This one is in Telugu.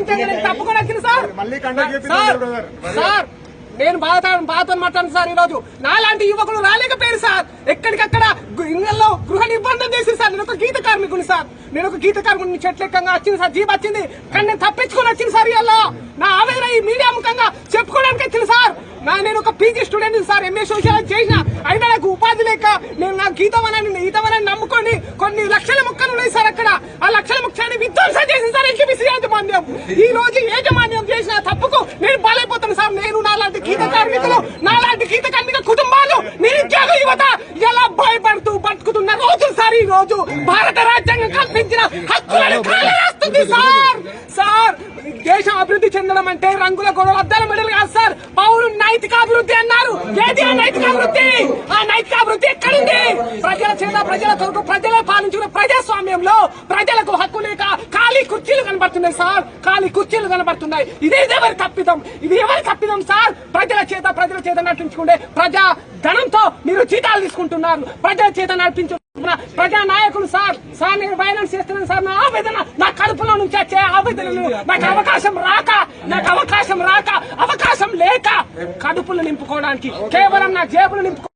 ప్రశ్నించండి, నేను తప్పకుండా వచ్చింది సార్. సార్ నేను బాధతో మాట్లాడుతున్నాను సార్. ఈ రోజు నాలాంటి యువకులు రాలేకపోయారు సార్. ఎక్కడికక్కడ ఇళ్లలో గృహ నిర్బంధం చేసి సార్. నేను ఒక గీత కార్మికుని సార్. నేను ఒక గీత కార్మికుని చెట్లెక్కంగా వచ్చింది సార్, జీప్ వచ్చింది, కానీ నేను తప్పించుకొని వచ్చింది సార్. ఇలా నా ఆవేదన ఈ మీడియా ముఖంగా చెప్పుకోవడానికి వచ్చింది సార్. నేను ఒక PG student sir, MA social చేసిన, అయినా నాకు ఉపాధి లేక నేను నా ఈతవనాన్ని నమ్ముకొని కొన్ని లక్షల మొక్కలు ఉన్నాయి సార్. అక్కడ ఆ లక్షల మొక్కని విధ్వంసం చేసింది సార్ ఎన్టీపీసీ యాజమాన్యం. ఈ రోజు యాజమాన్యం చేసిన తప్పుకు నేను బలైపోతాను సార్. నేను నాలాంటి గీత కార్మికులు, నాలాంటి గీత కార్మిక కుటుంబాలు, నిరుద్యోగ యువత ఎలా భయపడుతూ బతుకుతున్న రోజులు సార్. ఈ రోజు భారత రాజ్యాంగం కల్పించిన హక్కులను కాలరాస్తుంది సార్. సార్ దేశం అభివృద్ధి చెందడం అంటే రంగుల గొడవలు, అద్దాల మెడలు కాదు సార్. పౌరులు నైతిక అభివృద్ధి అన్నారు. ఏది ఆ నైతిక అభివృద్ధి? ఆ నైతిక అభివృద్ధి ఎక్కడుంది? ప్రజల చేత, ప్రజల కొరకు, ప్రజలే పాలించుకున్న ప్రజాస్వామ్యంలో ప్రజలకు హక్కు లేక ఖాళీ కుర్చీలు కనబడుతున్నాయి సార్. ఖాళీ కుర్చీలు కనబడుతున్నాయి. ఇది ఎవరి తప్పిదం? ఇది ఎవరి తప్పిదం సార్? ప్రజల చేత నడిపించుకుంటే ప్రజా ధనంతో మీరు జీతాలు తీసుకుంటున్నారు. ప్రజల చేత నడిపించు ప్రజా నాయకులు సార్. నేను వైలెన్స్ చేస్తున్నాను సార్. నా ఆవేదన, నా కడుపులో నుంచి వచ్చే ఆవేదనలు, నాకు అవకాశం రాక అవకాశం లేక కడుపులు నింపుకోవడానికి, కేవలం నా జేబులు నింపుకో